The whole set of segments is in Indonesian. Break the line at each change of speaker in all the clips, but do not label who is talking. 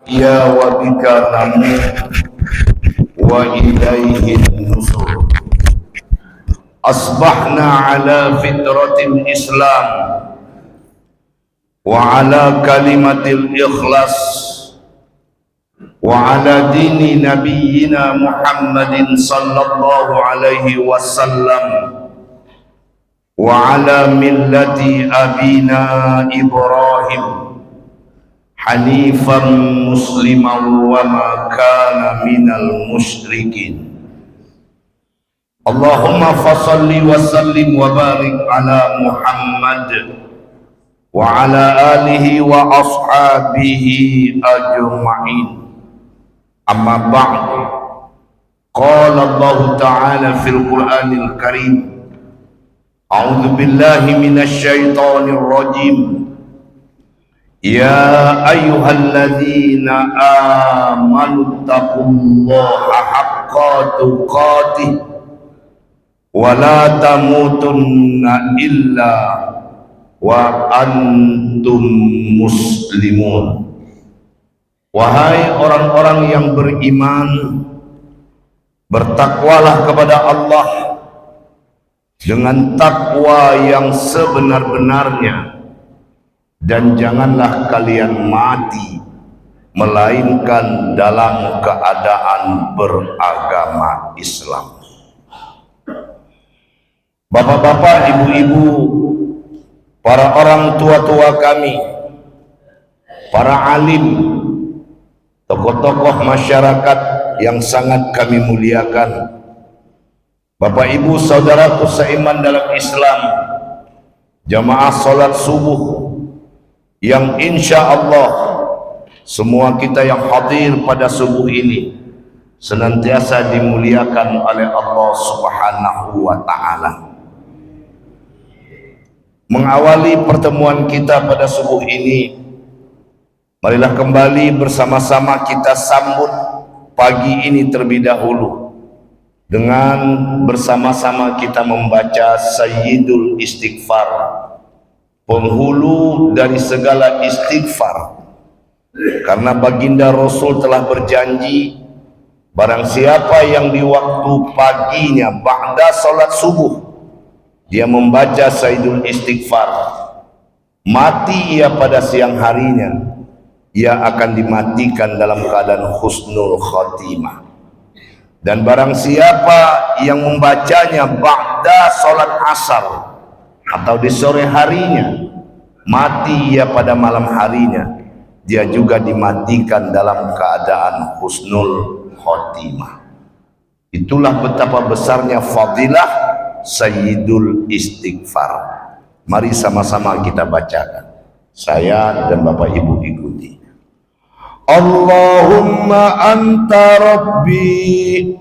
Ya wa bika namut wa ilaihi nusur. Asbahna ala fitratil Islam wa ala kalimatil ikhlas wa ala dini nabiyyina Muhammadin sallallahu alaihi wasallam wa ala millati abina Ibrahim hanifan musliman wa ma kana minal musyrikin. Allahumma fasalli wa sallim wa barik ala Muhammad wa ala alihi wa ashabihi ajma'in. Amma ba'du. Qala Allah Ta'ala fil Qur'anil Karim. A'udzu billahi minasy syaithanir rajim. Ya ayyuhalladzina amanu taqullaha haqqa tuqatih wa la tamutunna illa wa antum muslimun. Wahai orang-orang yang beriman, bertakwalah kepada Allah dengan takwa yang sebenar-benarnya, dan janganlah kalian mati melainkan dalam keadaan beragama Islam. Bapak-bapak, ibu-ibu, para orang tua-tua kami, para alim, tokoh-tokoh masyarakat yang sangat kami muliakan, Bapak ibu saudaraku seiman dalam Islam, jamaah salat subuh yang insya Allah semua kita yang hadir pada subuh ini senantiasa dimuliakan oleh Allah Subhanahu wa Ta'ala. Mengawali pertemuan kita pada subuh ini, marilah kembali bersama-sama kita sambut pagi ini terlebih dahulu dengan bersama-sama kita membaca Sayyidul Istighfar, penghulu dari segala istighfar. Karena baginda Rasul telah berjanji, barang siapa yang di waktu paginya ba'da salat subuh dia membaca Sayyidul Istighfar, mati ia pada siang harinya, ia akan dimatikan dalam keadaan husnul khotimah. Dan barang siapa yang membacanya ba'da salat asar atau di sore harinya, mati ia pada malam harinya, dia juga dimatikan dalam keadaan husnul khotimah. Itulah betapa besarnya fadilah Sayyidul Istighfar. Mari sama-sama kita bacakan. Saya dan Bapak Ibu ikuti. Allahumma anta rabbi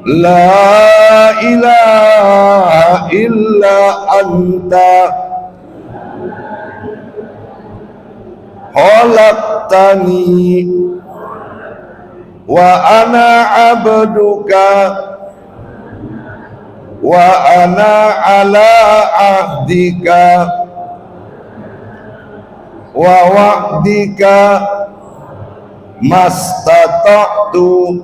la ilaha illa anta khalaqtani wa ana abduka wa ana ala ahdika wa wa'dika mastata'tu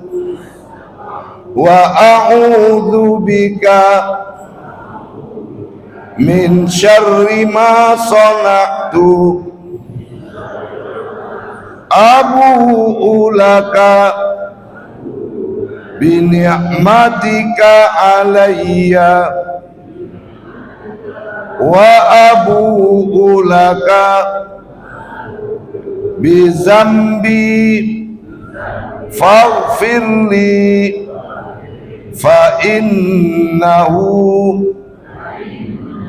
wa a'udzu bika min syarri ma sana'tu abu'u laka bi ni'matika alayya wa abu'u laka bi zambi faghfirli fa innahu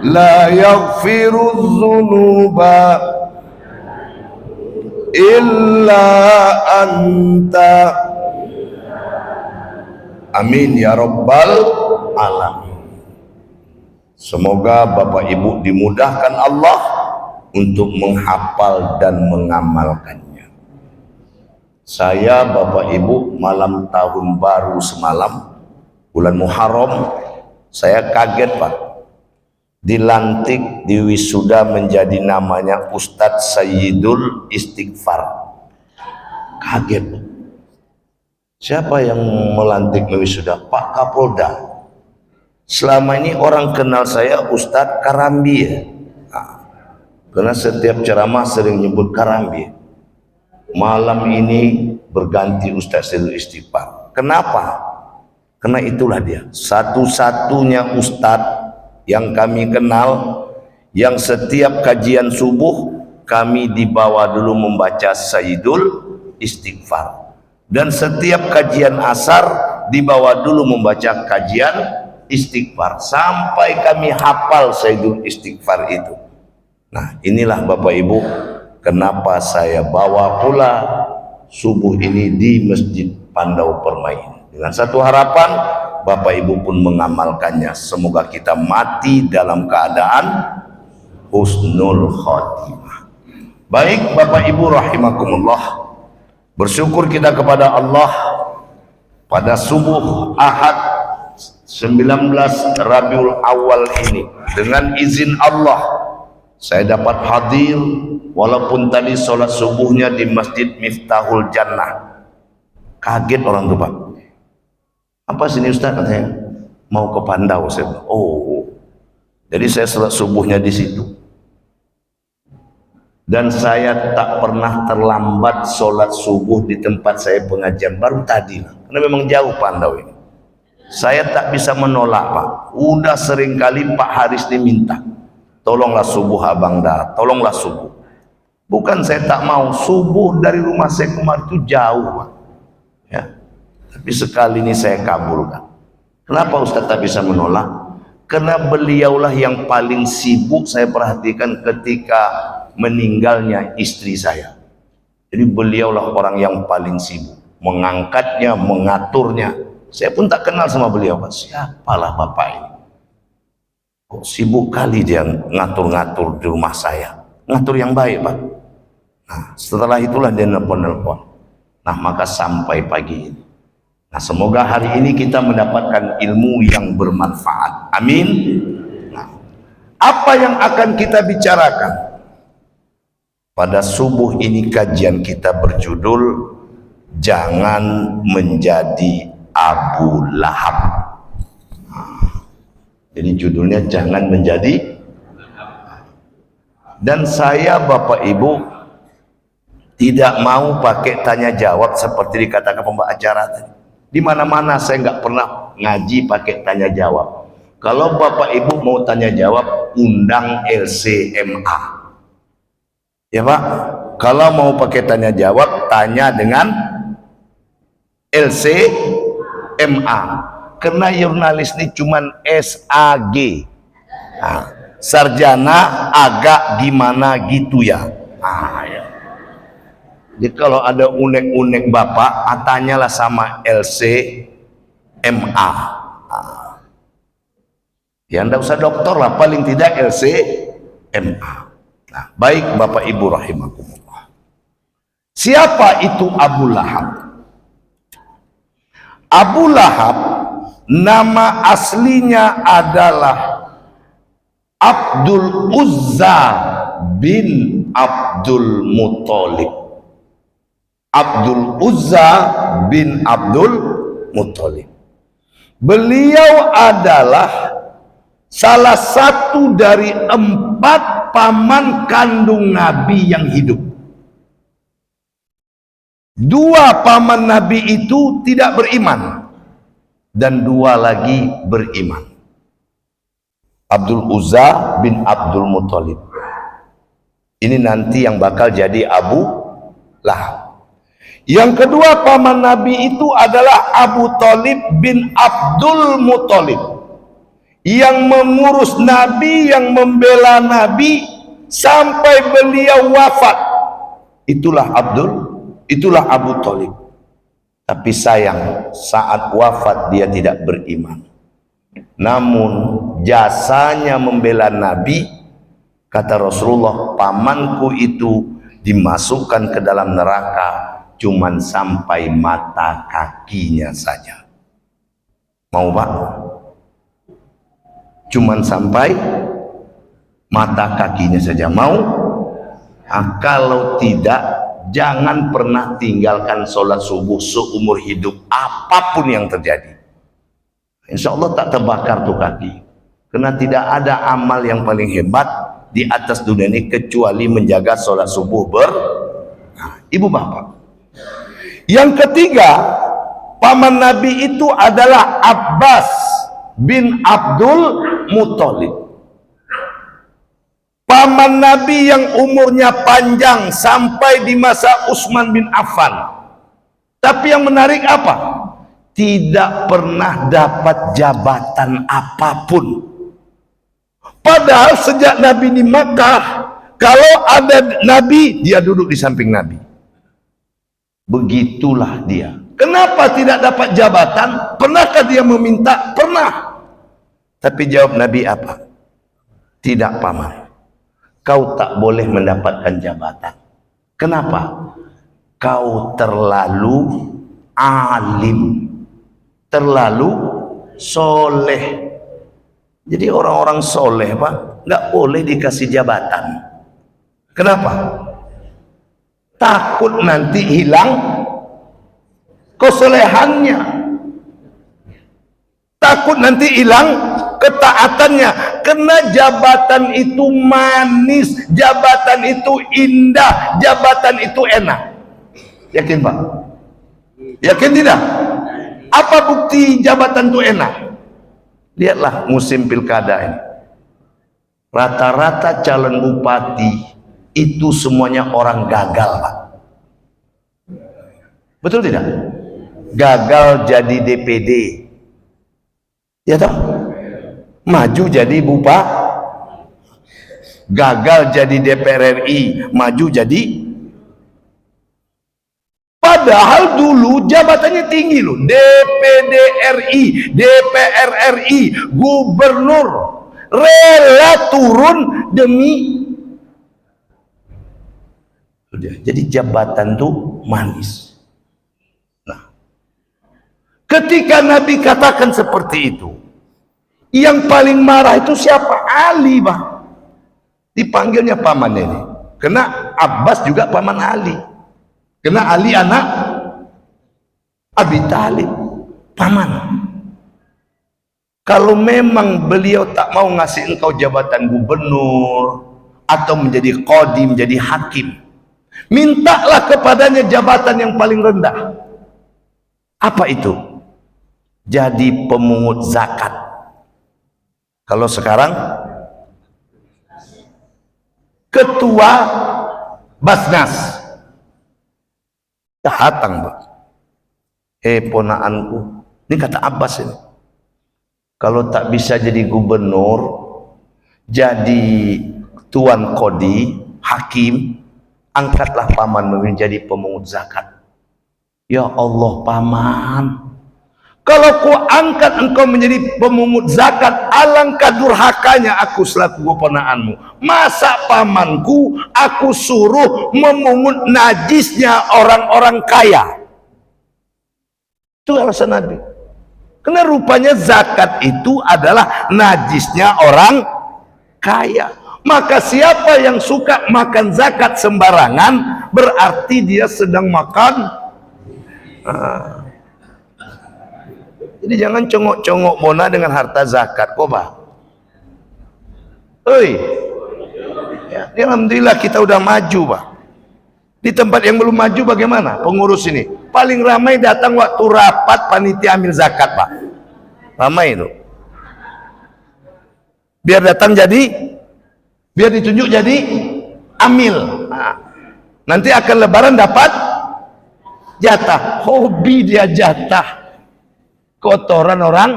la yaghfiru dzunuba illa anta. Amin ya rabbal alamin. Semoga Bapak Ibu dimudahkan Allah untuk menghafal dan mengamalkannya. Saya Bapak Ibu malam tahun baru semalam bulan Muharram, saya kaget Pak. dilantik di wisuda menjadi namanya Ustadz Sayyidul Istighfar. Kaget. Siapa yang melantik wisuda? Pak Kapolda. Selama ini orang kenal saya Ustadz Karambi. Karena setiap ceramah sering nyebut Karambi. Malam ini berganti Ustadz Sayyidul Istighfar. Kenapa? Karena itulah dia satu-satunya Ustadz yang kami kenal yang setiap kajian subuh kami dibawa dulu membaca Sayyidul Istighfar, dan setiap kajian asar dibawa dulu membaca kajian istighfar sampai kami hafal Sayyidul Istighfar itu. Nah, inilah Bapak Ibu kenapa saya bawa pula subuh ini di Masjid Pandau Permai, dengan satu harapan Bapak Ibu pun mengamalkannya. Semoga kita mati dalam keadaan husnul khotimah. Baik Bapak Ibu rahimakumullah, bersyukur kita kepada Allah pada subuh Ahad 19 Rabiul Awal ini, dengan izin Allah saya dapat hadir walaupun tadi sholat subuhnya di Masjid Miftahul Jannah. Kaget orang tuh, Pak. Apa sini Ustaz? Katanya mau ke Pandau. Saya bilang, oh, jadi saya sholat subuhnya di situ. Dan saya tak pernah terlambat sholat subuh di tempat saya pengajian, baru tadi, karena memang jauh Pandau ini. Saya tak bisa menolak, Pak. Udah sering kali Pak Haris diminta, tolonglah subuh Abang dah, tolonglah subuh. Bukan saya tak mau, subuh dari rumah saya kemarin itu jauh, Pak. Ya. Tapi sekali ini saya kabulkan. Kenapa Ustaz tak bisa menolak? Karena beliaulah yang paling sibuk saya perhatikan ketika meninggalnya istri saya. Jadi beliaulah orang yang paling sibuk, mengangkatnya, mengaturnya. Saya pun tak kenal sama beliau, Pak. Siapalah Bapak ini? Kok sibuk kali dia ngatur-ngatur di rumah saya. Ngatur yang baik, Pak. Nah, setelah itulah dia nelpon-nelpon. Nah, maka sampai pagi ini. Nah, semoga hari ini kita mendapatkan ilmu yang bermanfaat. Amin. Nah, apa yang akan kita bicarakan? Pada subuh ini kajian kita berjudul Jangan Menjadi Abu Lahab. Jadi judulnya Jangan Menjadi. Dan saya Bapak Ibu tidak mau pakai tanya jawab seperti dikatakan pembawa acara tadi. Di mana-mana saya nggak pernah ngaji pakai tanya jawab. Kalau Bapak Ibu mau tanya jawab, undang LCMA. Ya Pak, kalau mau pakai tanya jawab, tanya dengan LCMA. Karena jurnalis ini cuman SAG. Nah, sarjana agak gimana gitu ya. Ya. Jadi kalau ada unek-unek Bapak, tanyalah sama LCMA. Ya anda usah dokter lah, paling tidak LCMA. Nah, baik Bapak Ibu rahimakumullah. Siapa itu Abu Lahab? Abu Lahab nama aslinya adalah Abdul Uzza bin Abdul Muthalib. Abdul Uzza bin Abdul Muthalib. Beliau adalah salah satu dari 4 paman kandung Nabi yang hidup. 2 paman Nabi itu tidak beriman dan 2 lagi beriman. Abdul Uzza bin Abdul Muthalib. Ini nanti yang bakal jadi Abu Lahab. Yang kedua paman Nabi itu adalah Abu Thalib bin Abdul Muthalib, yang mengurus Nabi, yang membela Nabi sampai beliau wafat. Itulah Abu Thalib. Tapi sayang, saat wafat dia tidak beriman. Namun jasanya membela Nabi, kata Rasulullah, pamanku itu dimasukkan ke dalam neraka cuman sampai mata kakinya saja. Mau Pak? Cuman sampai mata kakinya saja mau. Nah, kalau tidak, jangan pernah tinggalkan sholat subuh seumur hidup, apapun yang terjadi. Insya Allah tak terbakar tuh kaki. Karena tidak ada amal yang paling hebat di atas dunia ini kecuali menjaga sholat subuh nah, ibu bapak. Yang ketiga, paman Nabi itu adalah Abbas bin Abdul Muthalib. Paman Nabi yang umurnya panjang sampai di masa Utsman bin Affan. Tapi yang menarik apa? Tidak pernah dapat jabatan apapun. Padahal sejak Nabi di Makkah, kalau ada Nabi, dia duduk di samping Nabi. Begitulah dia. Kenapa tidak dapat jabatan? Pernahkah dia meminta? Pernah. Tapi jawab Nabi apa? Tidak, paman. Kau tak boleh mendapatkan jabatan. Kenapa? Kau terlalu alim, terlalu soleh. Jadi orang-orang soleh, Pak, nggak boleh dikasih jabatan. Kenapa? Takut nanti hilang kesolehannya, takut nanti hilang ketaatannya. Karena jabatan itu manis, jabatan itu indah, jabatan itu enak. Yakin, Pak? Yakin tidak? Apa bukti jabatan itu enak? Lihatlah musim pilkada ini. Rata-rata calon bupati itu semuanya orang gagal, Pak. Betul tidak? Gagal jadi DPD. Ya toh? Maju jadi bupati, gagal jadi DPR RI, maju jadi. Padahal dulu jabatannya tinggi loh, DPD RI, DPR RI, gubernur, rela turun demi. Jadi jabatan tuh manis. Nah, ketika Nabi katakan seperti itu, yang paling marah itu siapa? Ali, Bang. Dipanggilnya paman ini. Karena Abbas juga paman Ali. Karena Ali anak Abi Thalib, paman. Kalau memang beliau tak mau ngasih engkau jabatan gubernur atau menjadi qadhi, menjadi hakim, mintalah kepadanya jabatan yang paling rendah. Apa itu? Jadi pemungut zakat. Kalau sekarang ketua Basnas. Datang, Pak. Ponaanku. Ini kata Abbas ini. Kalau tak bisa jadi gubernur, jadi tuan qadhi, hakim, angkatlah paman menjadi pemungut zakat. Ya Allah, paman. Kalau ku angkat engkau menjadi pemungut zakat, alangkah durhakanya aku selaku keponakanmu. Masa pamanku aku suruh memungut najisnya orang-orang kaya? Itu alasan Nabi. Karena rupanya zakat itu adalah najisnya orang kaya. Maka siapa yang suka makan zakat sembarangan, berarti dia sedang makan. Jadi jangan congok-congok bona dengan harta zakat, kok, Pak. Ya, alhamdulillah kita udah maju, Pak. Di tempat yang belum maju bagaimana pengurus ini? Paling ramai datang waktu rapat panitia amil zakat, Pak. Ramai itu. Biar datang jadi, biar ditunjuk jadi amil. Nah, nanti akan lebaran dapat jatah. Hobi dia jatah. Kotoran orang,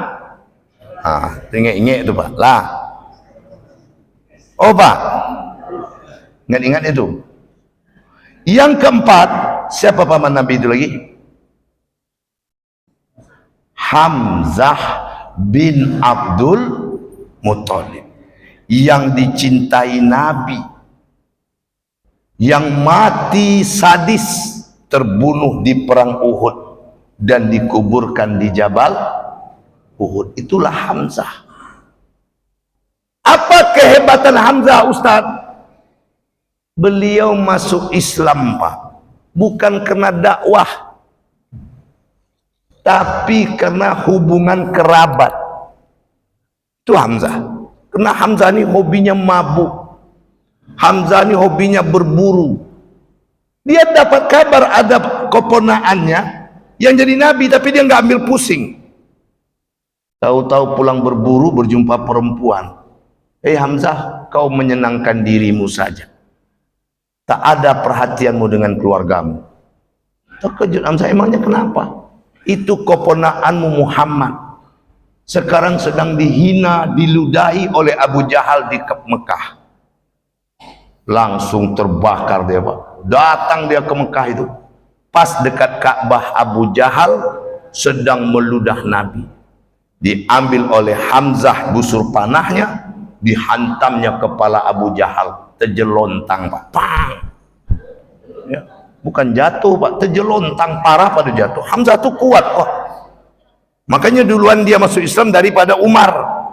ingat-ingat itu, Pak. Lah, oh, Pak, ingat-ingat itu. Yang keempat, siapa paman Nabi itu lagi? Hamzah bin Abdul Muthalib, yang dicintai Nabi, yang mati sadis, terbunuh di perang Uhud dan dikuburkan di Jabal Uhud. Itulah Hamzah. Apa kehebatan Hamzah, Ustaz? Beliau masuk Islam, Pak, bukan karena dakwah, tapi karena hubungan kerabat. Itu Hamzah. Karena Hamzah ini hobinya mabuk, Hamzah ini hobinya berburu. Dia dapat kabar ada keponakannya yang jadi nabi, tapi dia nggak ambil pusing. Tahu-tahu pulang berburu berjumpa perempuan. Hamzah, kau menyenangkan dirimu saja, tak ada perhatianmu dengan keluargamu. Terkejut Hamzah, emangnya kenapa? Itu keponakanmu Muhammad sekarang sedang dihina, diludahi oleh Abu Jahal di Mekah. Langsung terbakar dia, Pak. Datang dia ke Mekah itu, pas dekat Ka'bah Abu Jahal sedang meludah Nabi. Diambil oleh Hamzah busur panahnya, dihantamnya kepala Abu Jahal, terjelontang, Pak. Pang. Ya, bukan jatuh, Pak, terjelontang parah pada jatuh. Hamzah tuh kuat kok. Makanya duluan dia masuk Islam daripada Umar.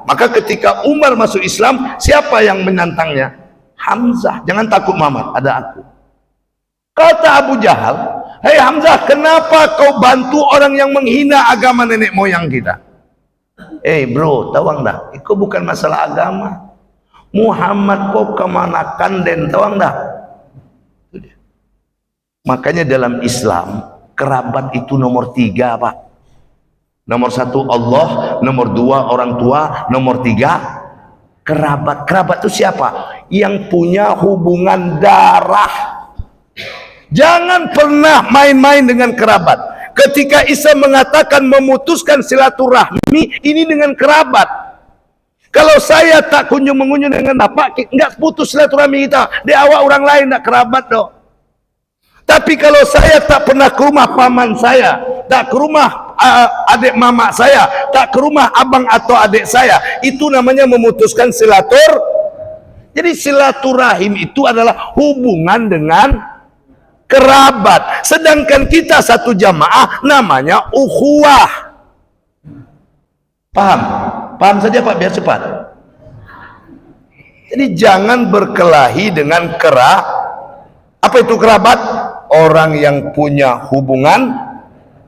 Maka ketika Umar masuk Islam, siapa yang menantangnya? Hamzah. Jangan takut Muhammad, ada aku. Kata Abu Jahal, hei Hamzah, kenapa kau bantu orang yang menghina agama nenek moyang kita? Bro, tahu enggak? Itu bukan masalah agama. Muhammad kau kemana kanden, tahu enggak? Makanya dalam Islam, kerabat itu nomor 3, Pak. Nomor 1 Allah, nomor 2 orang tua, nomor 3 kerabat. Kerabat itu siapa? Yang punya hubungan darah. Jangan pernah main-main dengan kerabat. Ketika Isa mengatakan memutuskan silaturahmi, ini dengan kerabat. Kalau saya tak kunjung mengunjung dengan bapak, enggak putus silaturahmi kita. Di awak orang lain nak kerabat dong. Tapi kalau saya tak pernah ke rumah paman saya, tak ke rumah adik mama saya, tak ke rumah abang atau adik saya, itu namanya memutuskan Jadi silaturahim itu adalah hubungan dengan kerabat. Sedangkan kita satu jamaah namanya ukhuwah. Paham? Paham saja Pak, biar cepat. Jadi jangan berkelahi dengan apa itu kerabat? Orang yang punya hubungan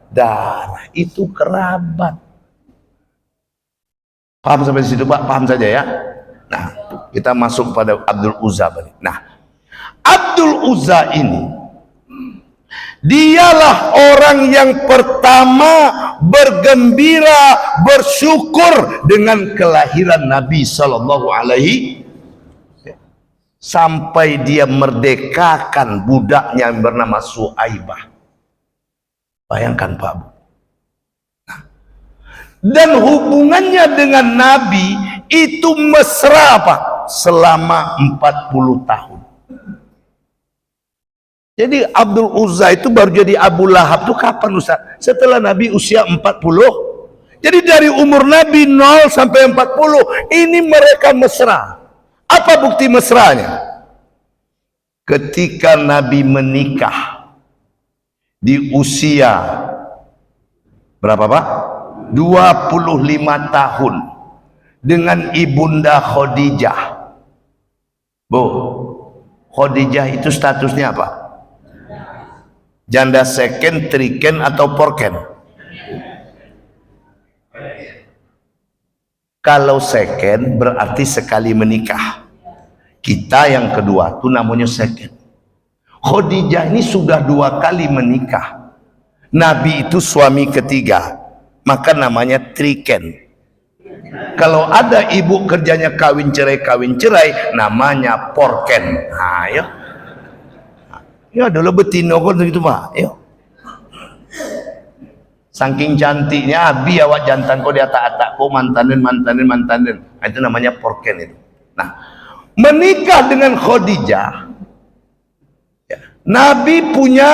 darah, itu kerabat. Paham sampai situ Pak? Paham saja ya. Nah, kita masuk pada Abdul Uzza. Nah, Abdul Uzza ini, dialah orang yang pertama bergembira, bersyukur dengan kelahiran Nabi Sallallahu Alaihi, sampai dia merdekakan budaknya yang bernama Suaibah. Bayangkan Pak. Nah, dan hubungannya dengan Nabi itu mesra, Pak, selama 40 tahun. Jadi Abdul Uzza itu baru jadi Abu Lahab itu kapan Ustaz? Setelah Nabi usia 40. Jadi dari umur Nabi 0 sampai 40 ini mereka mesra. Apa bukti mesranya? Ketika Nabi menikah di usia berapa Pak? 25 tahun dengan ibunda Khadijah. Bu, Khadijah itu statusnya apa? Janda seken, triken atau porken? Kalau seken berarti sekali menikah. Kita yang kedua itu namanya seken. Khadijah ini sudah 2 kali menikah. Nabi itu suami ketiga, maka namanya triken. Kalau ada ibu kerjanya kawin cerai, namanya porken. Nah, ya. Ya dulu betino kan gitu Pak. Ya. Saking cantiknya abi awak jantan kau di atak-atak kau mantanin. Nah, itu namanya porken itu. Nah, menikah dengan Khadijah, ya, Nabi punya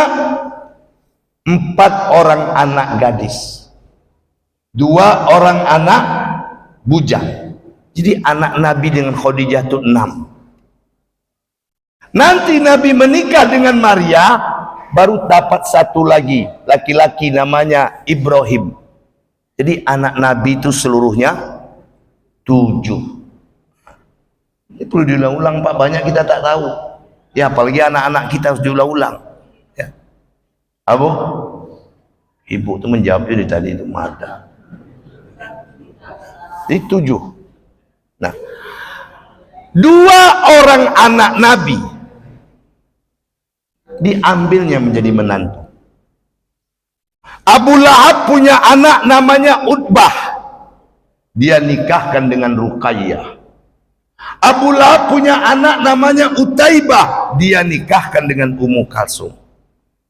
4 orang anak gadis, 2 orang anak bujang. Jadi anak Nabi dengan Khadijah itu 6. Nanti Nabi menikah dengan Maria, baru dapat 1 lagi laki-laki namanya Ibrahim. Jadi anak Nabi itu seluruhnya 7. Ini perlu diulang-ulang Pak, banyak kita tak tahu. Ya apalagi anak-anak kita harus diulang-ulang. Ya. Abu, ibu itu menjawab dari tadi itu mada. Jadi 7. Nah, 2 orang anak Nabi diambilnya menjadi menantu. Abu Lahab punya anak namanya Utbah, dia nikahkan dengan Ruqayyah. Abu Lahab punya anak namanya Utaibah, dia nikahkan dengan Ummu Kalsum.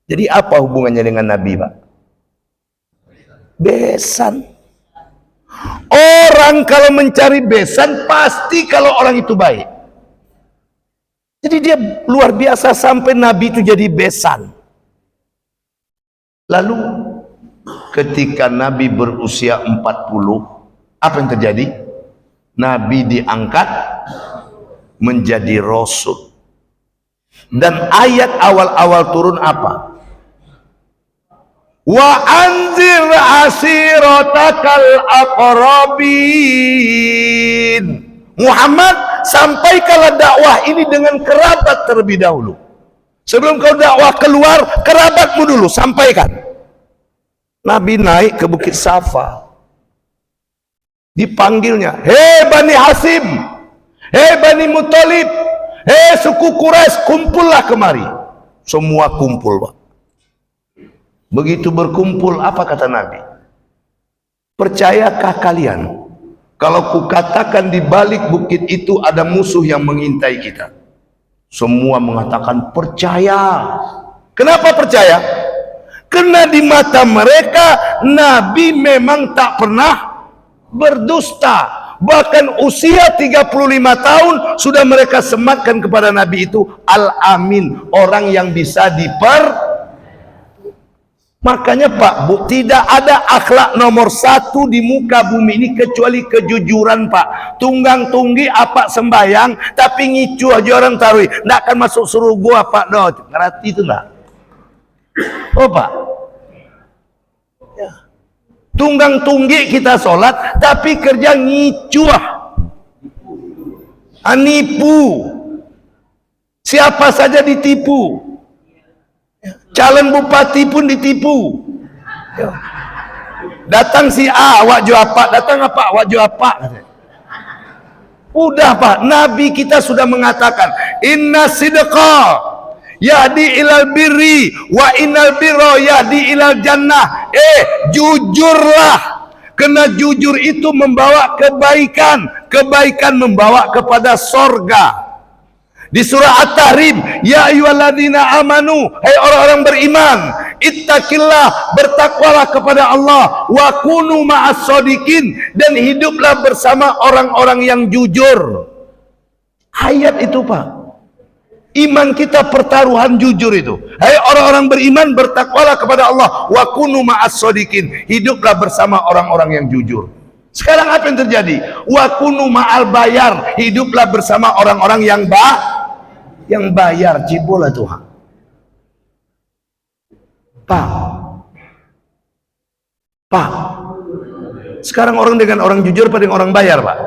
Jadi apa hubungannya dengan Nabi Pak? Besan. Orang kalau mencari besan pasti kalau orang itu baik. Jadi dia luar biasa sampai Nabi itu jadi besan. Lalu ketika Nabi berusia 40, apa yang terjadi? Nabi diangkat menjadi Rasul. Dan ayat awal-awal turun apa? Wa anzir asiratakal aqrabin. Muhammad, sampaikanlah dakwah ini dengan kerabat terlebih dahulu. Sebelum kau dakwah keluar, kerabatmu dulu sampaikan. Nabi naik ke Bukit Safa. Dipanggilnya, hei Bani Hasim, hei Bani Muthalib, hei suku Quraisy, kumpullah kemari. Semua kumpul Pak. Begitu berkumpul, apa kata Nabi? Percayakah kalian kalau kukatakan di balik bukit itu ada musuh yang mengintai kita? Semua mengatakan percaya. Kenapa percaya? Karena di mata mereka Nabi memang tak pernah berdusta. Bahkan usia 35 tahun sudah mereka sematkan kepada Nabi itu Al-Amin, orang yang bisa Makanya Pak Bu, tidak ada akhlak nomor 1 di muka bumi ini kecuali kejujuran Pak. Tunggang tunggi apa sembayang tapi ngicu aja orang taruh, nggak akan masuk suruh gua Pak. Ngerti itu nggak? Oh Pak, ya. Tunggang tunggi kita sholat tapi kerja ngicu, nipu. Siapa saja ditipu. Calon bupati pun ditipu. Datang si A, wak jo apa? Datang apa? Wak jo apa? Udah Pak, Nabi kita sudah mengatakan, inna sidqa yahdi ilal birri wa innal birra yahdi ilal jannah. Jujurlah. Karena jujur itu membawa kebaikan, kebaikan membawa kepada sorga. Di surah At-Tahrim, ya ayyuhalladzina amanu, hai orang-orang beriman, ittaqillah, bertakwalah kepada Allah, wa kunu ma'as shodiqin, dan hiduplah bersama orang-orang yang jujur. Ayat itu Pak, iman kita pertaruhan jujur itu. Hai orang-orang beriman, bertakwalah kepada Allah, wa kunu ma'as shodiqin, hiduplah bersama orang-orang yang jujur. Sekarang apa yang terjadi? Wa kunu ma'al bayar, hiduplah bersama orang-orang yang bayar. Cibola Tuhan. Pak, sekarang orang dengan orang jujur apa dengan orang bayar Pak?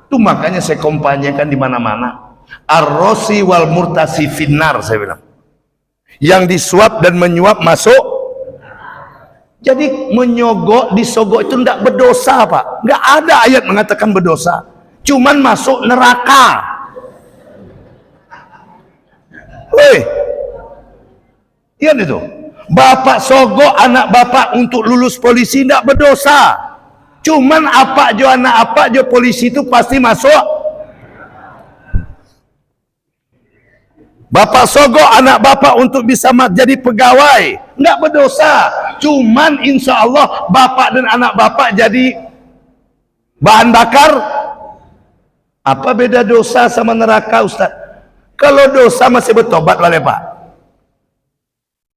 Itu makanya saya kompanyakan di mana-mana. Ar-rosi wal murtasi finnar, saya bilang. Yang disuap dan menyuap masuk. Jadi menyogok, disogok itu tidak berdosa Pak. Nggak ada ayat mengatakan berdosa. Cuman masuk neraka. Woi, iya itu. Bapak sogok anak bapak untuk lulus polisi tidak berdosa. Cuman apa jo anak apa jo polisi itu pasti masuk. Bapak sogok anak bapak untuk bisa jadi pegawai, nggak berdosa. Cuman insya Allah bapak dan anak bapak jadi bahan bakar. Apa beda dosa sama neraka Ustaz? Kalau dosa masih bertobat lah Pak.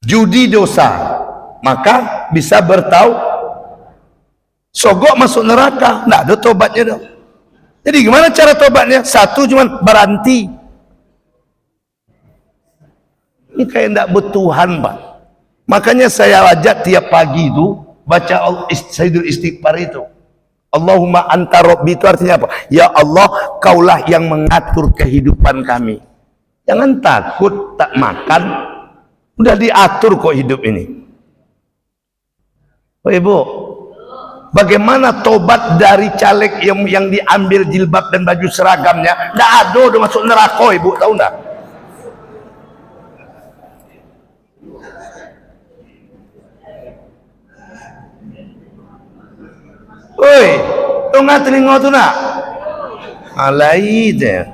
Judi dosa, maka bisa sogok masuk neraka, nggak ada tobatnya dong. Jadi gimana cara tobatnya? Satu cuman berhenti. Ini kayak nggak bertuhan Pak. Makanya saya ajak tiap pagi itu baca Sayyidul Istighfar itu. Allahumma anta rabbi itu artinya apa? Ya Allah, kaulah yang mengatur kehidupan kami. Jangan takut tak makan, udah diatur kok hidup ini. Oh ibu, bagaimana tobat dari caleg yang diambil jilbab dan baju seragamnya? Nggak ada, udah masuk neraka ibu, tahu nggak? Woi, tu nggak telinga tu nak? Alai deh.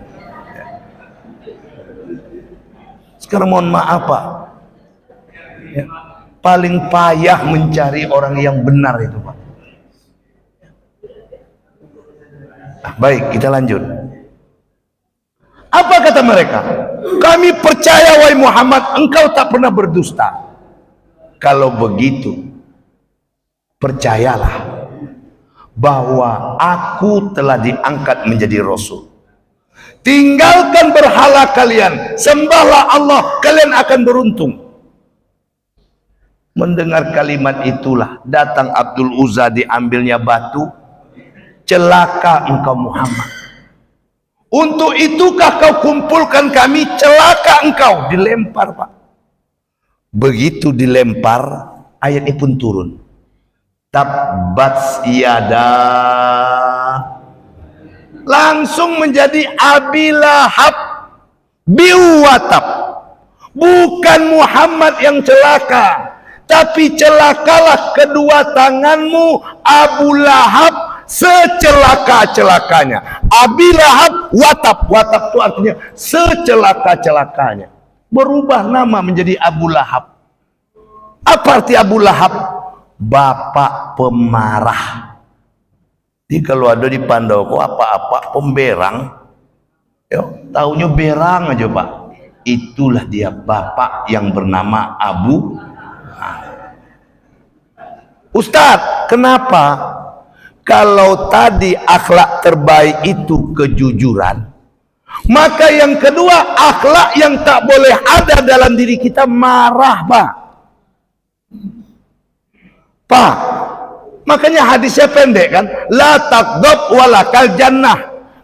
Sekarang mohon maaf Pak, ya, paling payah mencari orang yang benar itu Pak. Nah, baik, kita lanjut. Apa kata mereka? Kami percaya wahai Muhammad, engkau tak pernah berdusta. Kalau begitu, percayalah bahwa aku telah diangkat menjadi Rasul. Tinggalkan berhala kalian, sembahlah Allah, kalian akan beruntung. Mendengar kalimat itulah datang Abdul Uzza, diambilnya batu. Celaka engkau Muhammad. Untuk itukah kau kumpulkan kami? Celaka engkau. Dilempar Pak. Begitu dilempar, ayat ini pun turun. Tabbat yada, langsung menjadi Abi Lahab biwatab. Bukan Muhammad yang celaka, tapi celakalah kedua tanganmu Abu Lahab secelaka-celakanya. Abi Lahab watab, watab itu artinya secelaka-celakanya. Berubah nama menjadi Abu Lahab. Apa arti Abu Lahab? Bapak pemarah. Jadi kalau ada di Pandoko apa-apa pemberang, yo, taunya berang aja Pak. Itulah dia bapak yang bernama Abu. Ustadz, kenapa? Kalau tadi akhlak terbaik itu kejujuran, maka yang kedua akhlak yang tak boleh ada dalam diri kita marah Pak. Pak, makanya hadisnya pendek kan? La taghdab walakal jannah.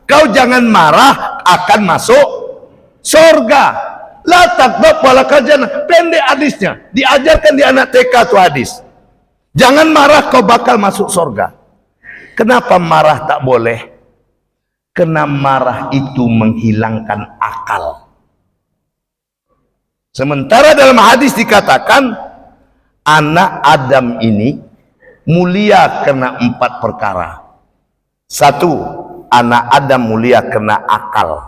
Kau jangan marah, akan masuk surga. La taghdab walakal jannah. Pendek hadisnya. Diajarkan di anak TK tuh hadis. Jangan marah, kau bakal masuk surga. Kenapa marah tak boleh? Karena marah itu menghilangkan akal. Sementara dalam hadis dikatakan anak Adam ini mulia karena 4 perkara. 1, anak Adam mulia karena akal.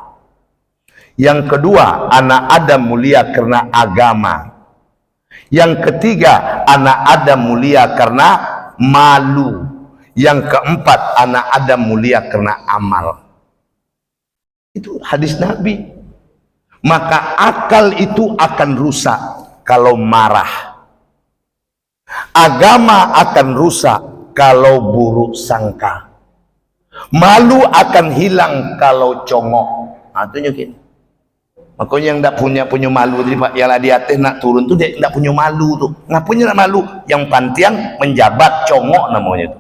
Yang kedua, anak Adam mulia karena agama. Yang ketiga, anak Adam mulia karena malu. Yang keempat, anak Adam mulia karena amal. Itu hadis Nabi. Maka akal itu akan rusak kalau marah. Agama akan rusak kalau buruk sangka. Malu akan hilang kalau congok. Nah, itu gini. Makanya yang tak punya malu tadi Pak, ialah di atas nak turun tuh dia tak punya malu tuh. Ngapunya nak malu? Yang pantiang menjabat, congok namanya itu.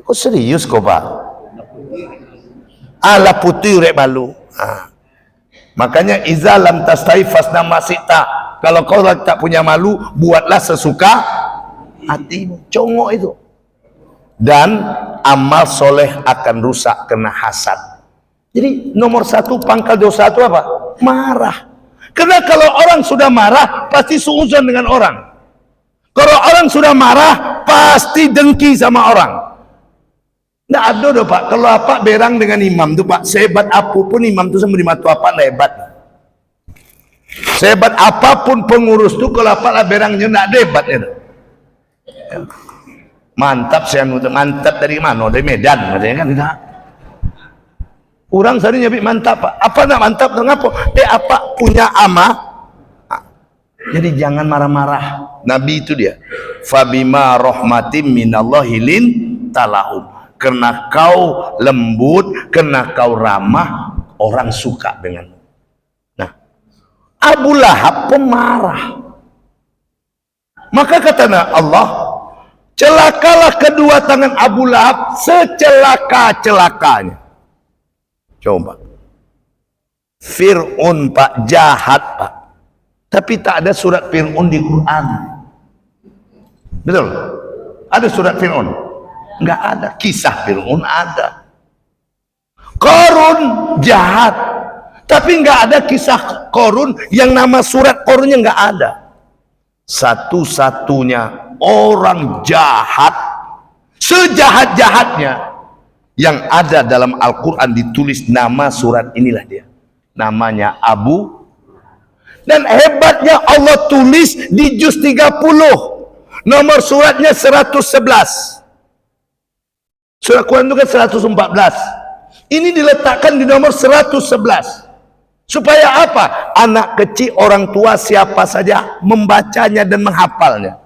Kok serius kok Pak? Ala putih rek malu. Nah. Makanya izalam tastaifas namasita. Kalau kau tak punya malu, buatlah sesuka hatimu. Congok itu. Dan amal soleh akan rusak kena hasad. Jadi nomor 1 pangkal dosa itu apa? Marah. Karena kalau orang sudah marah, pasti suuzon dengan orang. Kalau orang sudah marah, pasti dengki sama orang. Nggak ada doh Pak. Kalau apa berang dengan imam tuh Pak, sehebat apapun imam tuh sama di mata apa hebat. Sehebat apapun pengurus tuh kalau apa lah berangnya nggak debat ya. Mantap saya mantap dari mana? Dari Medan katanya kan tidak. Orang sering nyebut mantap Pak. Apa nak mantap? Ngapa? Apa punya ama? Jadi jangan marah-marah. Nabi itu dia. Fabima rahmatim minallahi lin talahum. Karena kau lembut, karena kau ramah, orang suka denganmu. Nah, Abu Lahab pemarah. Maka kata Allah, Celakalah kedua tangan Abu Lahab secelaka-celakanya. Coba. Fir'aun Pak, jahat Pak. Tapi tak ada surat Fir'aun di Quran. Betul? Ada surat Fir'aun? Enggak ada. Kisah Fir'aun ada. Qarun jahat. Tapi enggak ada kisah Qarun yang nama surat Qarunnya enggak ada. Satu-satunya orang jahat, sejahat-jahatnya yang ada dalam Al-Quran ditulis nama surat inilah dia. Namanya Abu. Dan hebatnya Allah tulis di juz 30. Nomor suratnya 111. Surat Quran itu kan 114. Ini diletakkan di nomor 111. Supaya apa? Anak kecil, orang tua, siapa saja membacanya dan menghafalnya.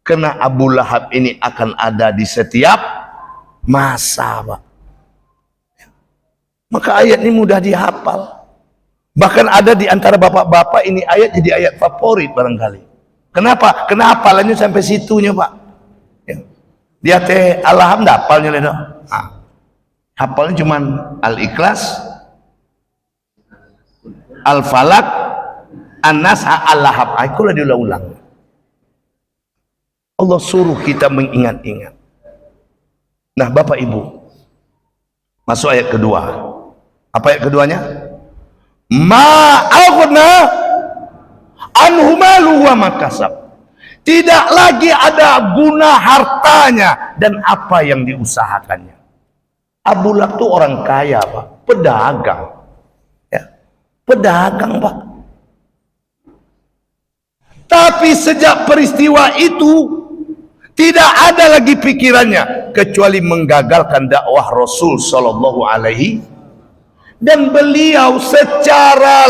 Karena Abu Lahab ini akan ada di setiap masa, Pak. Maka ayat ini mudah dihafal. Bahkan ada di antara bapak-bapak ini ayat jadi ayat favorit barangkali. Kenapa? Karena hafalannya sampai situnya, Pak. Ya. Dia teh Al-Lahab hafalnya leno. Hafalnya cuman Al-Ikhlas, Al-Falak, An-Nas, Al-Lahab. Itulah diulang-ulang. Allah suruh kita mengingat-ingat. Nah, Bapak Ibu, masuk ayat kedua. Apa ayat keduanya? Ma'aghna anhu maluhu wa makasab. Tidak lagi ada guna hartanya dan apa yang diusahakannya. Abu Lahab itu orang kaya, Pak, pedagang. Pedagang, Pak. Tapi sejak peristiwa itu tidak ada lagi pikirannya kecuali menggagalkan dakwah Rasul Sallallahu Alaihi. Dan beliau secara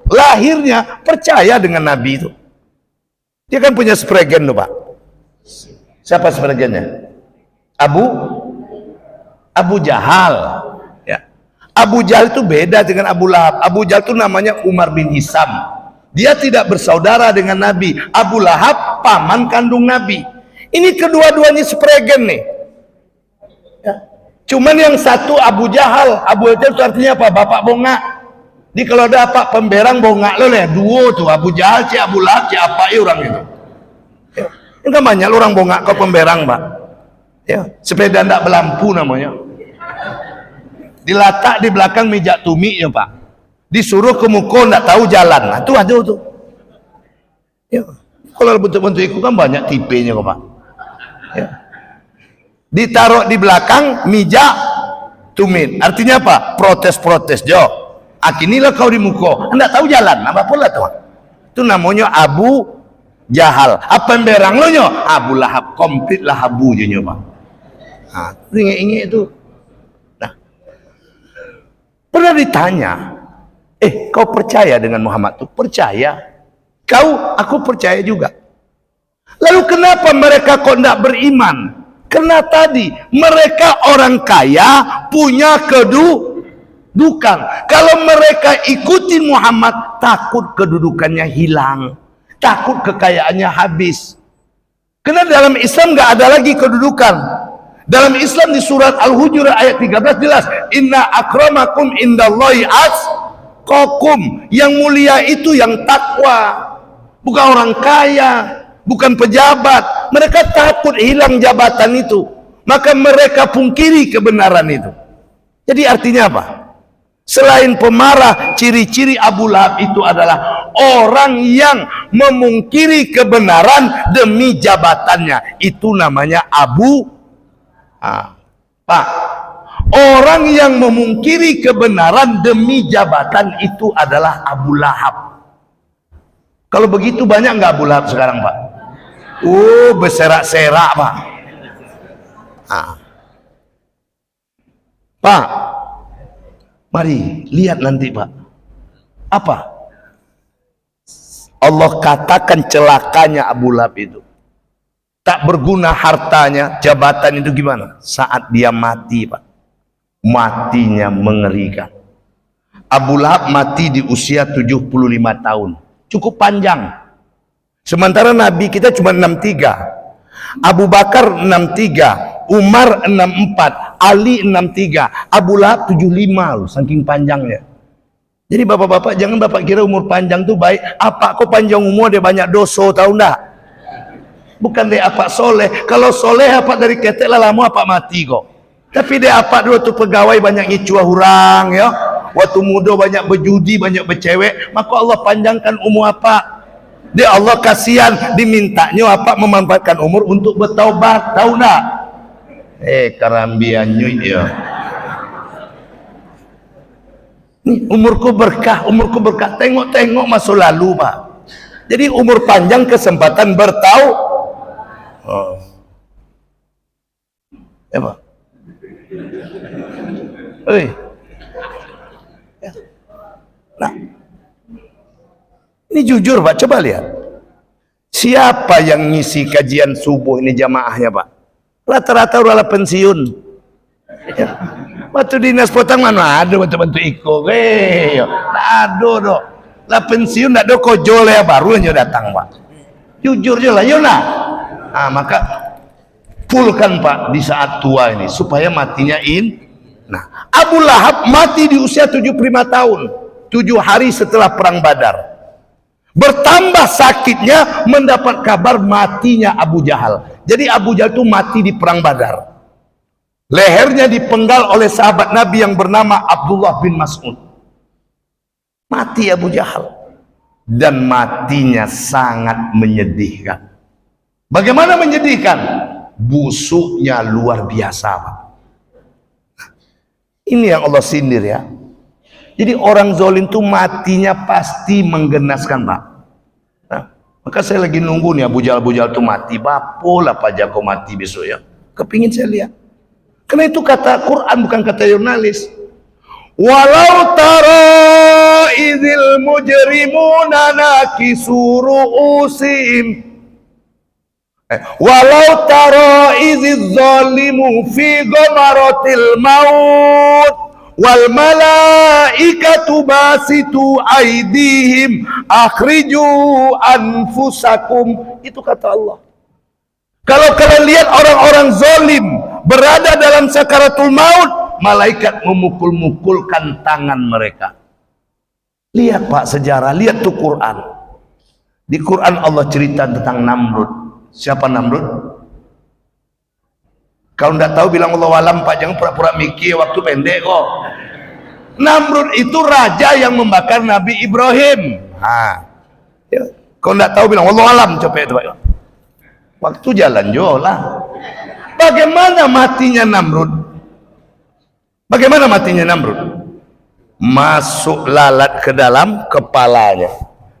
lahirnya percaya dengan Nabi itu. Dia kan punya spregen tuh, Pak. Siapa spregennya? Abu Jahal. Abu Jahal itu beda dengan Abu Lahab. Abu Jahal itu namanya Umar bin Hisam. Dia tidak bersaudara dengan Nabi. Abu Lahab paman kandung Nabi. Ini kedua-duanya sepregen nih. Ya. Cuman yang satu Abu Jahal. Abu Jahal itu artinya apa? Bapak bongak. Jadi kalau ada apa pemberang bongak lo ya duo tuh Abu Jahal, Abu Lahab, apa orang itu. Ya. Ini kan banyak orang bongak ke pemberang, Pak. Ya. Sepeda ndak berlampu namanya. Diletak di belakang meja tuminya, Pak. Disuruh ke muko nggak tahu jalan. Nah, itu ada tuh. Ya. Kalau bentuk-bentuk itu kan banyak tipenya kok, Pak. Ya. Ditaruh di belakang meja tumit. Artinya apa? Protes-protes, Jo. Akinilah kau di muko. Nggak tahu jalan. Apa pula tuh? Itu namanya Abu Jahal. Apa yang berang lo nyo? Abu Lahab. Komplit lah Abu je nyo, Pak. Nah, ingat itu. Pernah ditanya, kau percaya dengan Muhammad itu? Percaya. Aku percaya juga. Lalu kenapa mereka kok tidak beriman? Karena tadi mereka orang kaya punya kedudukan. Kalau mereka ikuti Muhammad, takut kedudukannya hilang, takut kekayaannya habis. Karena dalam Islam nggak ada lagi kedudukan. Dalam Islam di surat Al-Hujurat ayat 13 jelas, inna akramakum indallahi atqakum. Yang mulia itu yang takwa, bukan orang kaya, bukan pejabat. Mereka takut hilang jabatan itu, maka mereka pungkiri kebenaran itu. Jadi artinya apa? Selain pemarah, ciri-ciri Abu Lahab itu adalah orang yang memungkiri kebenaran demi jabatannya. Itu namanya Pak, orang yang memungkiri kebenaran demi jabatan itu adalah Abu Lahab. Kalau begitu banyak nggak Abu Lahab sekarang, Pak? Berserak-serak, Pak. Pak, mari lihat nanti, Pak. Apa? Allah katakan celakanya Abu Lahab itu. Tak berguna hartanya, jabatan itu gimana? Saat dia mati, Pak. Matinya mengerikan. Abu Lahab mati di usia 75 tahun. Cukup panjang. Sementara Nabi kita cuma 63. Abu Bakar 63, Umar 64, Ali 63, Abu Lahab 75 loh, saking panjangnya. Jadi bapak-bapak jangan bapak kira umur panjang tuh baik. Apa kok panjang umur dia banyak dosa, tahu enggak? Bukan dia apa soleh. Kalau soleh apa dari ketek lah lama apa mati kok. Tapi dia apa dulu tuh pegawai banyak ngicuah hurang ya. Waktu muda banyak berjudi, banyak bercewek, maka Allah panjangkan umur apa. Dia Allah kasihan dimintanya apa memanfaatkan umur untuk bertaubat, tahu enggak? Karambian nyuy ya. Nih, umurku berkah. Tengok-tengok masa lalu, Pak. Jadi umur panjang kesempatan bertau. Ya, Pak. Nah, ini jujur, Pak. Coba lihat. Siapa yang ngisi kajian subuh ini jamaahnya, Pak? Rata-rata udah pensiun. Ya. Waktu dinas potang mana ada bantu iko, aduh dok, lah pensiun nak do kojol ya baru aja datang Pak, jujur aja lah, yona. Maka fullkan Pak di saat tua ini supaya matinya Nah, Abu Lahab mati di usia 75 tahun, 7 hari setelah perang Badar. Bertambah sakitnya mendapat kabar matinya Abu Jahal. Jadi Abu Jahal itu mati di perang Badar. Lehernya dipenggal oleh sahabat Nabi yang bernama Abdullah bin Mas'ud. Mati Abu Jahal. Dan matinya sangat menyedihkan. Bagaimana menyedihkan? Busuknya luar biasa, Pak. Ini yang Allah sindir ya. Jadi orang zalim itu matinya pasti menggenaskan, Pak. Nah, maka saya lagi nunggu nih Abu Jahal itu mati. Bapolah Pak Jako mati besok ya. Kepingin saya lihat. Karena itu kata Quran bukan kata jurnalis. Walau tara idzil mujrimuna nakisu ru'usihim. Walau tara idziz zalimu fi ghamaratil maut wal malaikatu basitu aidihim akhriju anfusakum. Itu kata Allah. Kalau kalian lihat orang-orang zalim berada dalam sakaratul maut, malaikat memukul-mukulkan tangan mereka. Lihat Pak sejarah, lihat tuh Quran. Di Quran Allah cerita tentang Namrud. Siapa Namrud? Kalau tidak tahu bilang Allah alam Pak, jangan pura-pura mikir waktu pendek kok. Namrud itu raja yang membakar Nabi Ibrahim. Ya. Kalau tidak tahu bilang Allah alam, coba itu Pak. Waktu jalan jolah. Bagaimana matinya Namrud? Bagaimana matinya Namrud? Masuk lalat ke dalam kepalanya.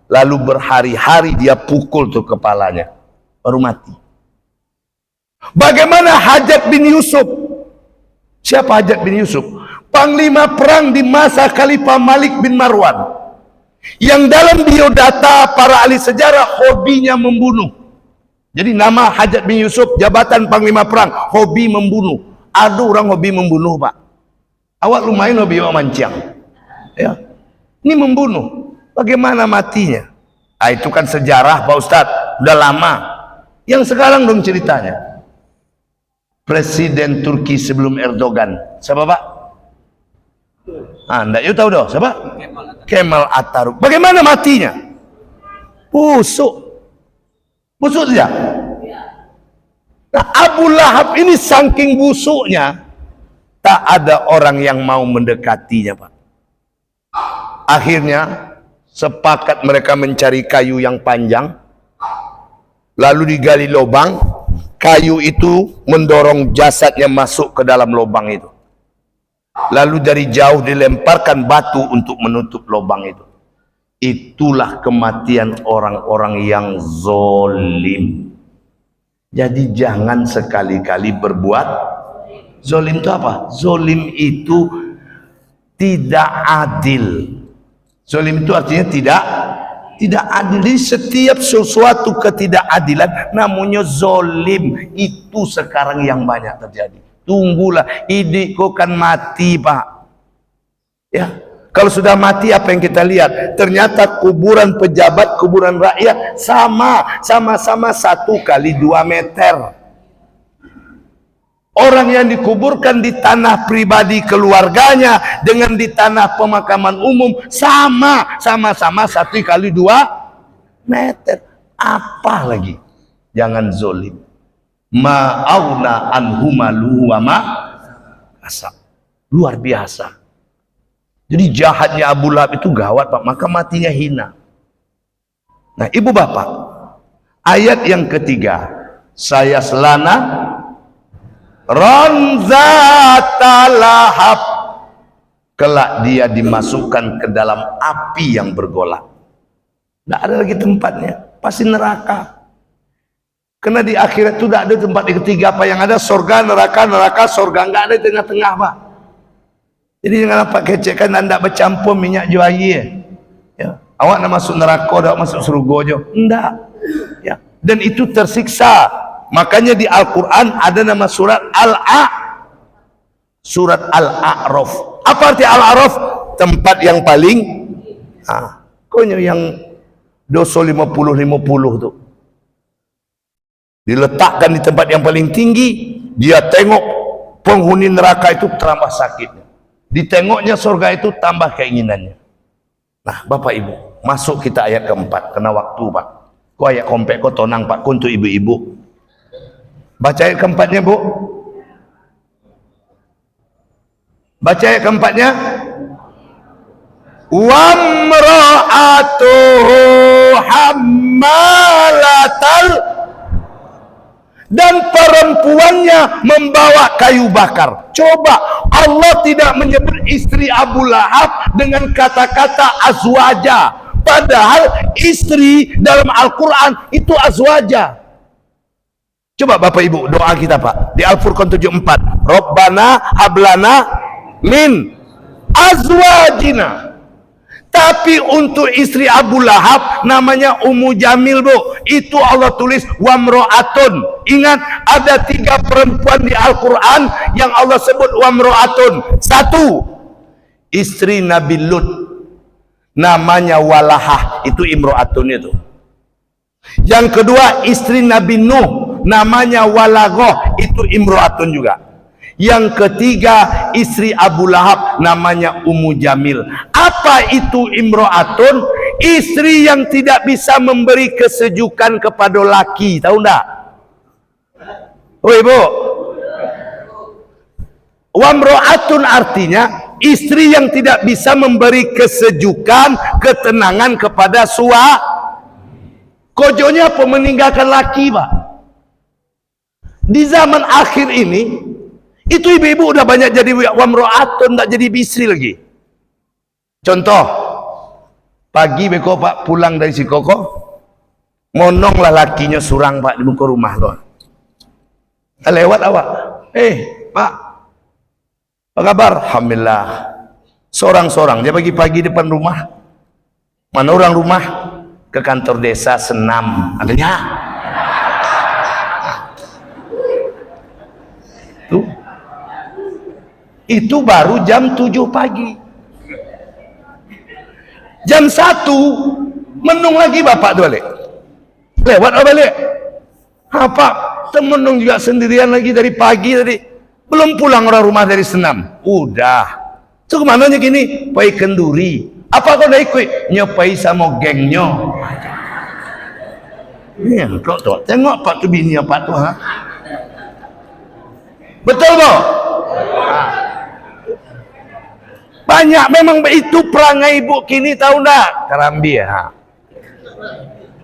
Lalu berhari-hari dia pukul tuh kepalanya. Baru mati. Bagaimana Hajjaj bin Yusuf? Siapa Hajjaj bin Yusuf? Panglima perang di masa Khalifah Malik bin Marwan. Yang dalam biodata para ahli sejarah hobinya membunuh. Jadi nama Hajjaj bin Yusuf, jabatan panglima perang, hobi membunuh. Ada orang hobi membunuh, Pak. Awak lumayan hobi mancing. Ya. Ini membunuh. Bagaimana matinya? Itu kan sejarah, Pak Ustadz. Udah lama. Yang sekarang dong ceritanya. Presiden Turki sebelum Erdogan. Siapa, Pak? Anda yuk tahu dong, siapa? Kemal Atatürk. Bagaimana matinya? Busuk. Busuk saja. Nah, Abu Lahab ini saking busuknya, tak ada orang yang mau mendekatinya, Pak. Akhirnya sepakat mereka mencari kayu yang panjang, lalu digali lubang, kayu itu mendorong jasadnya masuk ke dalam lubang itu. Lalu dari jauh dilemparkan batu untuk menutup lubang itu. Itulah kematian orang-orang yang zolim. Jadi jangan sekali-kali berbuat zolim. Itu apa? Zolim itu tidak adil. Zolim itu artinya tidak adil. Jadi setiap sesuatu ketidakadilan namanya zolim. Itu sekarang yang banyak terjadi. Tunggulah, idikku kan mati, Pak. Ya. Kalau sudah mati apa yang kita lihat? Ternyata kuburan pejabat, kuburan rakyat sama-sama 1x2 meter. Orang yang dikuburkan di tanah pribadi keluarganya dengan di tanah pemakaman umum sama-sama 1x2 meter. Apa lagi? Jangan zolim. Ma'auna anhumalu wa ma kasab. Luar biasa. Jadi jahatnya Abu Lahab itu gawat, Pak. Maka matinya hina. Nah, ibu bapak, ayat yang ketiga, saya selana Ronzata lahab, kelak dia dimasukkan ke dalam api yang bergolak. Tidak ada lagi tempatnya, pasti neraka. Karena di akhirat itu tidak ada tempat ketiga. Apa yang ada? Surga, neraka, neraka, surga. Nggak ada di tengah-tengah, Pak. Jadi jangan apa kecekkan anda bercampur minyak juayi. Ya. Awak nak masuk neraka, awak masuk surga je. Enggak. Ya. Dan itu tersiksa. Makanya di Al-Quran ada nama surat Surat Al-A'raf. Apa arti Al-A'raf? Tempat yang paling konyo yang dosa 50-50 tu. Diletakkan di tempat yang paling tinggi, dia tengok penghuni neraka itu terambah sakitnya. Ditengoknya surga itu tambah keinginannya. Nah, Bapak Ibu, masuk kita ayat keempat. Kena waktu, Pak. Kau ayat kompek kau tonang, Pak. Untuk ibu-ibu. Baca ayat keempatnya, Bu. Baca ayat keempatnya. Wamra'atuhu hammalatal, dan perempuannya membawa kayu bakar. Coba Allah tidak menyebut istri Abu Lahab dengan kata-kata azwaja, padahal istri dalam Al-Quran itu azwaja. Coba Bapak Ibu doa kita, Pak, di Al-Furqan 74, Rabbana hablana min azwajina. Tapi untuk istri Abu Lahab namanya Ummu Jamil, Bu. Itu Allah tulis wamro'atun. Ingat, ada 3 perempuan di Al-Quran yang Allah sebut wamro'atun. 1, istri Nabi Lut, namanya Walahah. Itu imro'atun itu. Yang kedua, istri Nabi Nuh, namanya Walagoh. Itu imro'atun juga. Yang ketiga, istri Abu Lahab, namanya Ummu Jamil. Apa itu imro'atun? Istri yang tidak bisa memberi kesejukan kepada laki. Tahu enggak? Oh Ibu, wamro'atun artinya istri yang tidak bisa memberi kesejukan, ketenangan kepada kojonya apa? Meninggalkan laki, Pak. Di zaman akhir ini itu ibu-ibu udah banyak jadi wamro'atun, tak jadi istri lagi. Contoh, pagi beko Pak pulang dari si Koko, mononglah lakinya surang, Pak, di muka rumah tuh. Lewat awak, Pak, apa kabar? Alhamdulillah. Sorang-sorang, dia pagi-pagi depan rumah. Mana orang rumah? Ke kantor desa senam, adanya. Tuh. Itu baru jam 7 pagi. Jam 1 menung lagi bapak tuh balik. Lewat balik. Apa? Temenung juga sendirian lagi dari pagi tadi. Belum pulang orang rumah dari senam. Udah. Itu kemananya gini? Pai kenduri. Apa kau dah ikut? Nyopai sama gengnya. Ini kok tuh. Tengok Pak tu bini apa tuh, ha? Betul, Bu? Banyak memang itu perangai ibu kini, tahu enggak? Karambi, ha.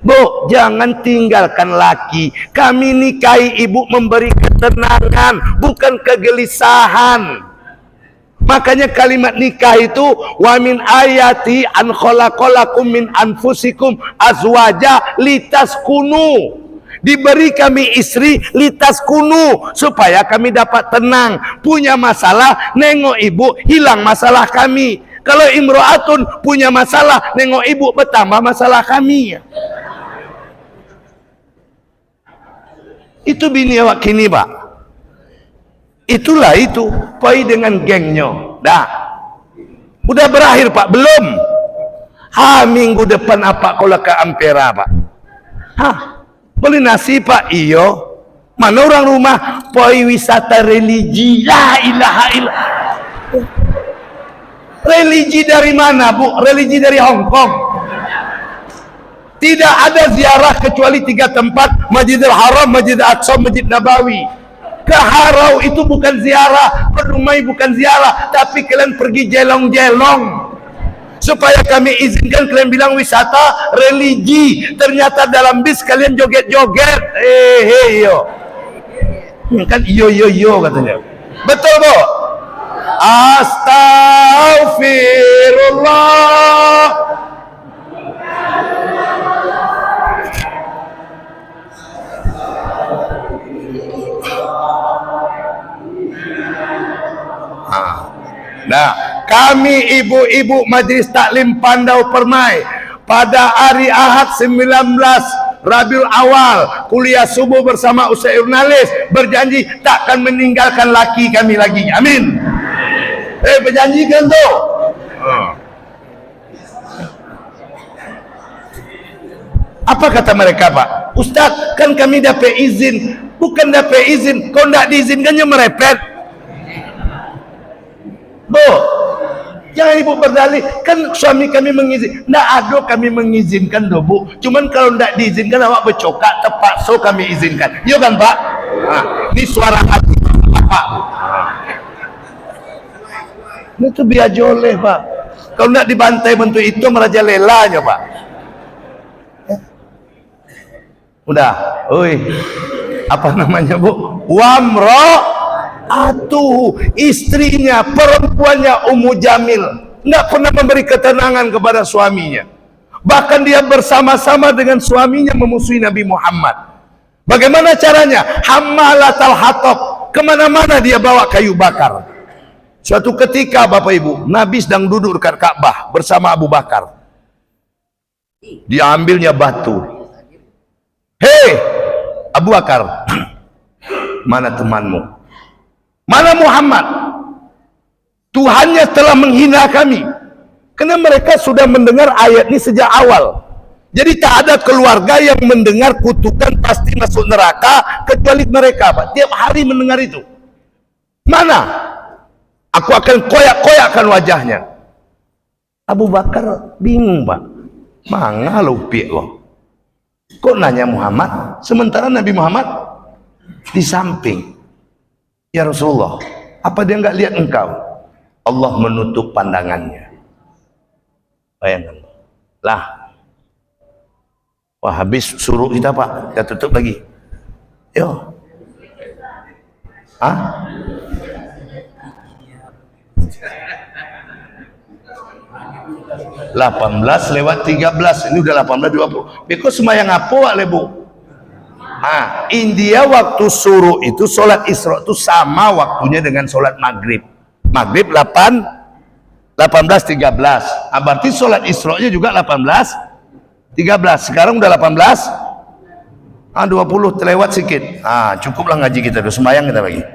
Bu, jangan tinggalkan laki. Kami nikahi ibu memberi ketenangan, bukan kegelisahan. Makanya kalimat nikah itu wa min ayati an khalaqalakum min anfusikum azwaja litaskunu. Diberi kami istri litaskunu supaya kami dapat tenang. Punya masalah nengok ibu, hilang masalah kami. Kalau imro'atun punya masalah nengok ibu, bertambah masalah kami. Itu bini awak kini, Pak. Itulah itu, pai dengan gengnya. Dah. Udah berakhir Pak? Belum. Minggu depan apa kalau ke Ampera Pak? Beli nasi Pak? Iyo. Mana orang rumah? Poi wisata religi. La ilaha illallah. Religi dari mana Bu? Religi dari Hong Kong. Tidak ada ziarah kecuali 3 tempat: Masjidil Haram, Masjid Aqsa, Masjid Nabawi. Ke Harau itu bukan ziarah, ke Dumai bukan ziarah, tapi kalian pergi jelong-jelong. Supaya kami izinkan, kalian bilang wisata religi. Ternyata dalam bis kalian joget-joget. Yo. Kan yo katanya. Betul Bu? Astaghfirullah. Nah, kami ibu-ibu Majelis Taklim Pandau Permai pada hari Ahad 19 Rabiul Awal kuliah subuh bersama Ustaz Jurnalis berjanji takkan meninggalkan laki kami lagi. Amin. Berjanjikan tuh. Apa kata mereka Pak? Ustaz, kan kami dapat izin. Bukan dapat izin, kau tidak diizinkannya merepet. Bu, jangan ibu berdalih, kan suami kami mengizinkan. Nggak ada kami mengizinkan doh Bu. Cuman kalau nggak diizinkan awak bercokak, terpaksa kami izinkan. Iya kan Pak? Ini suara hati Pak. Ini tuh biar joleh Pak. Kalau nggak dibantai bentuk itu merajalelanya Pak. Udah, apa namanya Bu? Wamro istrinya, perempuannya Ummu Jamil nggak pernah memberi ketenangan kepada suaminya. Bahkan dia bersama-sama dengan suaminya memusuhi Nabi Muhammad. Bagaimana caranya? Hammalatal hatab, kemana-mana dia bawa kayu bakar. Suatu ketika Bapak Ibu, Nabi sedang duduk dekat Ka'bah bersama Abu Bakar. Diambilnya batu. Hei Abu Bakar, mana temanmu? Mana Muhammad? Tuhannya telah menghina kami. Karena mereka sudah mendengar ayat ini sejak awal. Jadi tak ada keluarga yang mendengar kutukan pasti masuk neraka kecuali mereka Pak. Tiap hari mendengar itu. Mana? Aku akan koyak-koyakkan wajahnya. Abu Bakar bingung Pak. Manga lo piye lo? Kok nanya Muhammad? Sementara Nabi Muhammad di samping. Ya Rasulullah, apa dia nggak lihat engkau? Allah menutup pandangannya. Bayangkan. Lah. Wah, habis suruh kita Pak, kita tutup lagi. Yo. 18:13, ini udah 18:20. Beko semayang apa le Bu? India waktu suruh itu sholat Isra itu sama waktunya dengan sholat maghrib. Maghrib 18:13. Berarti sholat Isra nya juga 18:13. Sekarang udah 18:20, terlewat sedikit. Cukuplah ngaji kita dulu, semayang kita lagi.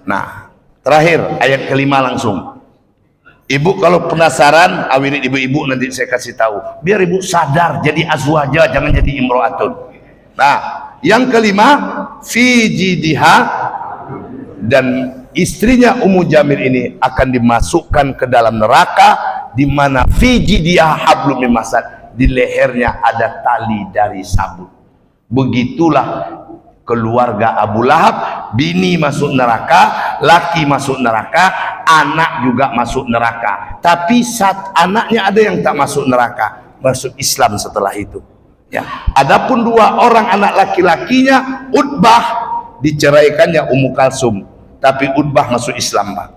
Nah, terakhir ayat kelima langsung. Ibu kalau penasaran, awirin ibu-ibu nanti saya kasih tahu. Biar ibu sadar jadi azwaja, jangan jadi imro'atun. Nah, yang kelima, fi jidiha, dan istrinya Ummu Jamil ini akan dimasukkan ke dalam neraka, di mana fi jidiha hablum min masad, di lehernya ada tali dari sabut. Begitulah keluarga Abu Lahab, bini masuk neraka, laki masuk neraka, anak juga masuk neraka. Tapi saat anaknya ada yang tak masuk neraka, masuk Islam setelah itu. Ya, adapun 2 orang anak laki-lakinya, Utbah diceraikannya Ummu Kalsum, tapi Utbah masuk Islam Pak.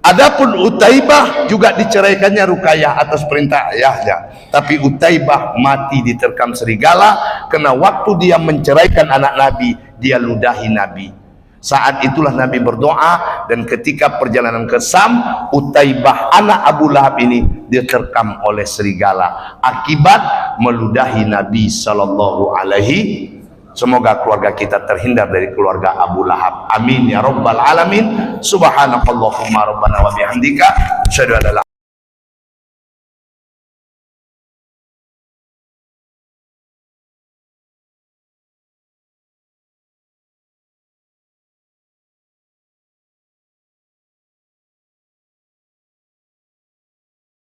Adapun Utaibah juga diceraikannya Ruqayyah atas perintah ayahnya, tapi Utaibah mati diterkam serigala karena waktu dia menceraikan anak Nabi, dia ludahi Nabi. Saat itulah Nabi berdoa, dan ketika perjalanan ke Sam, Utaibah anak Abu Lahab ini diterkam oleh serigala akibat meludahi Nabi sallallahu alaihi. Semoga keluarga kita terhindar dari keluarga Abu Lahab. Amin ya rabbal alamin. Subhanakallahumma rabbana wa bihamdika asyhadu an la